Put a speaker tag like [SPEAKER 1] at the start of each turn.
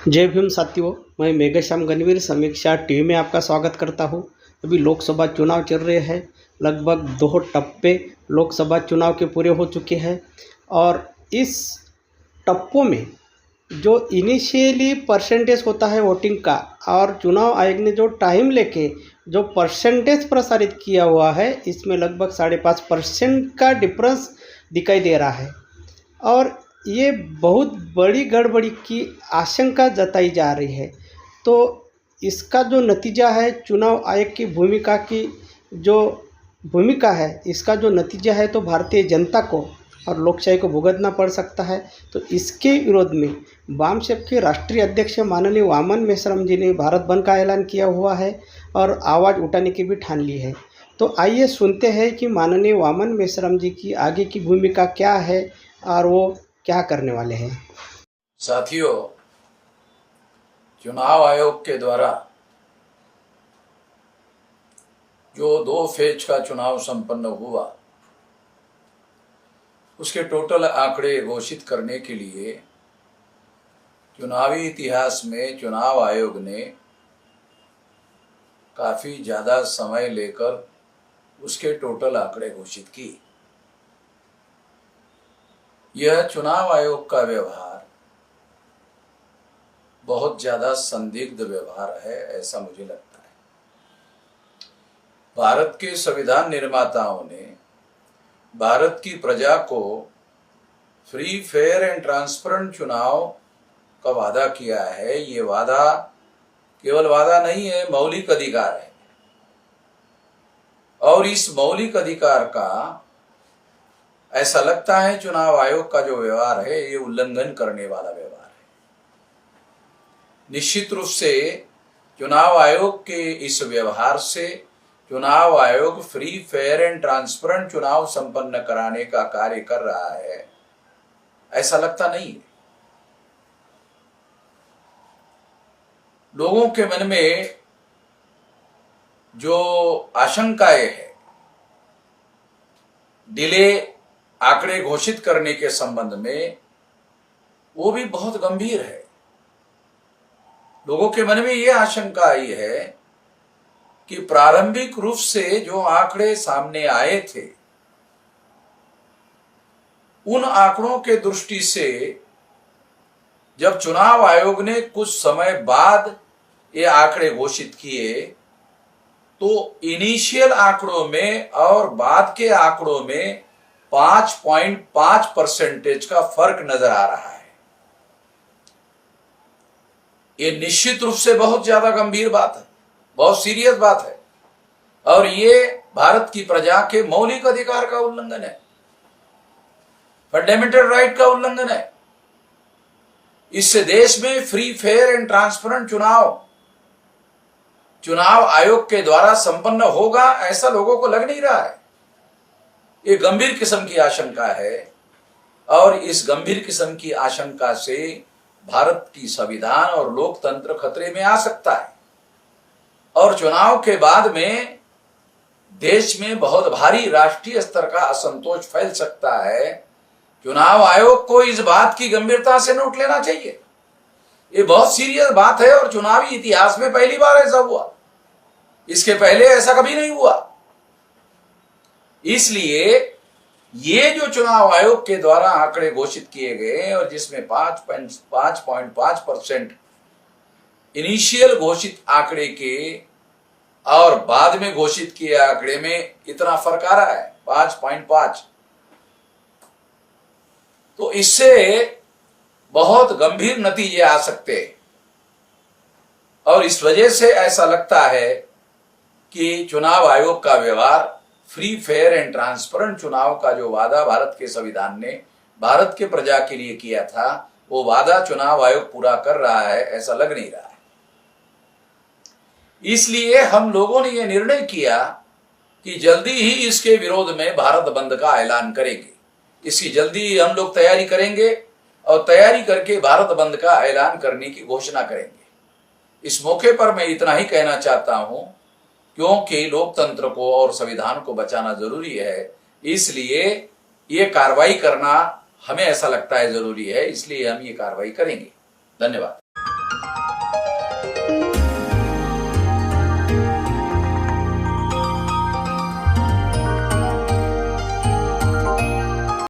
[SPEAKER 1] जय भीम साथियों, मैं मेघश्याम गणवीर समीक्षा टीवी में आपका स्वागत करता हूं। अभी लोकसभा चुनाव चल रहे हैं। लगभग 2 टप्पे लोकसभा चुनाव के पूरे हो चुके हैं और इस टप्पों में जो इनिशियली परसेंटेज होता है वोटिंग का और चुनाव आयोग ने जो टाइम लेके जो परसेंटेज प्रसारित किया हुआ है, इसमें लगभग 5.5% का डिफरेंस दिखाई दे रहा है और ये बहुत बड़ी गड़बड़ी की आशंका जताई जा रही है। तो इसका जो नतीजा है, चुनाव आयोग की भूमिका की जो भूमिका है, इसका जो नतीजा है तो भारतीय जनता को और लोकशाही को भुगतना पड़ सकता है। तो इसके विरोध में वामसेप के राष्ट्रीय अध्यक्ष माननीय वामन मेश्राम जी ने भारत बंद का ऐलान किया हुआ है और आवाज़ उठाने की भी ठान ली है। तो आइए सुनते हैं कि माननीय वामन मेश्राम जी की आगे की भूमिका क्या है और वो क्या करने वाले हैं।
[SPEAKER 2] साथियों, चुनाव आयोग के द्वारा जो 2 फेज का चुनाव संपन्न हुआ, उसके टोटल आंकड़े घोषित करने के लिए चुनावी इतिहास में चुनाव आयोग ने काफी ज्यादा समय लेकर उसके टोटल आंकड़े घोषित किए। यह चुनाव आयोग का व्यवहार बहुत ज्यादा संदिग्ध व्यवहार है, ऐसा मुझे लगता है। भारत के संविधान निर्माताओं ने भारत की प्रजा को फ्री, फेयर एंड ट्रांसपेरेंट चुनाव का वादा किया है। ये वादा केवल वादा नहीं है, मौलिक अधिकार है और इस मौलिक अधिकार का ऐसा लगता है चुनाव आयोग का जो व्यवहार है ये उल्लंघन करने वाला व्यवहार है। निश्चित रूप से चुनाव आयोग के इस व्यवहार से चुनाव आयोग फ्री, फेयर एंड ट्रांसपेरेंट चुनाव संपन्न कराने का कार्य कर रहा है, ऐसा लगता नहीं है। लोगों के मन में जो आशंकाएं है डिले आंकड़े घोषित करने के संबंध में, वो भी बहुत गंभीर है। लोगों के मन में यह आशंका आई है कि प्रारंभिक रूप से जो आंकड़े सामने आए थे, उन आंकड़ों के दृष्टि से जब चुनाव आयोग ने कुछ समय बाद ये आंकड़े घोषित किए, तो इनिशियल आंकड़ों में और बाद के आंकड़ों में 5.5% का फर्क नजर आ रहा है। ये निश्चित रूप से बहुत ज्यादा गंभीर बात है, बहुत सीरियस बात है और ये भारत की प्रजा के मौलिक अधिकार का उल्लंघन है, फंडामेंटल राइट का उल्लंघन है। इससे देश में फ्री, फेयर एंड ट्रांसपेरेंट चुनाव आयोग के द्वारा संपन्न होगा, ऐसा लोगों को लग नहीं रहा है। ये गंभीर किस्म की आशंका है और इस गंभीर किस्म की आशंका से भारत की संविधान और लोकतंत्र खतरे में आ सकता है और चुनाव के बाद में देश में बहुत भारी राष्ट्रीय स्तर का असंतोष फैल सकता है। चुनाव आयोग को इस बात की गंभीरता से नोट लेना चाहिए। ये बहुत सीरियस बात है और चुनावी इतिहास में पहली बार ऐसा हुआ, इसके पहले ऐसा कभी नहीं हुआ। इसलिए ये जो चुनाव आयोग के द्वारा आंकड़े घोषित किए गए और जिसमें 5.5% इनिशियल घोषित आंकड़े के और बाद में घोषित किए आंकड़े में इतना फर्क आ रहा है, 5.5, तो इससे बहुत गंभीर नतीजे आ सकते हैं और इस वजह से ऐसा लगता है कि चुनाव आयोग का व्यवहार फ्री, फेयर एंड ट्रांसपेरेंट चुनाव का जो वादा भारत के संविधान ने भारत के प्रजा के लिए किया था, वो वादा चुनाव आयोग पूरा कर रहा है, ऐसा लग नहीं रहा है। इसलिए हम लोगों ने यह निर्णय किया कि जल्दी ही इसके विरोध में भारत बंद का ऐलान करेंगे। इसकी जल्दी ही हम लोग तैयारी करेंगे और तैयारी करके भारत बंद का ऐलान करने की घोषणा करेंगे। इस मौके पर मैं इतना ही कहना चाहता हूं, क्योंकि लोकतंत्र को और संविधान को बचाना जरूरी है, इसलिए ये कार्रवाई करना हमें ऐसा लगता है जरूरी है, इसलिए हम ये कार्रवाई करेंगे। धन्यवाद।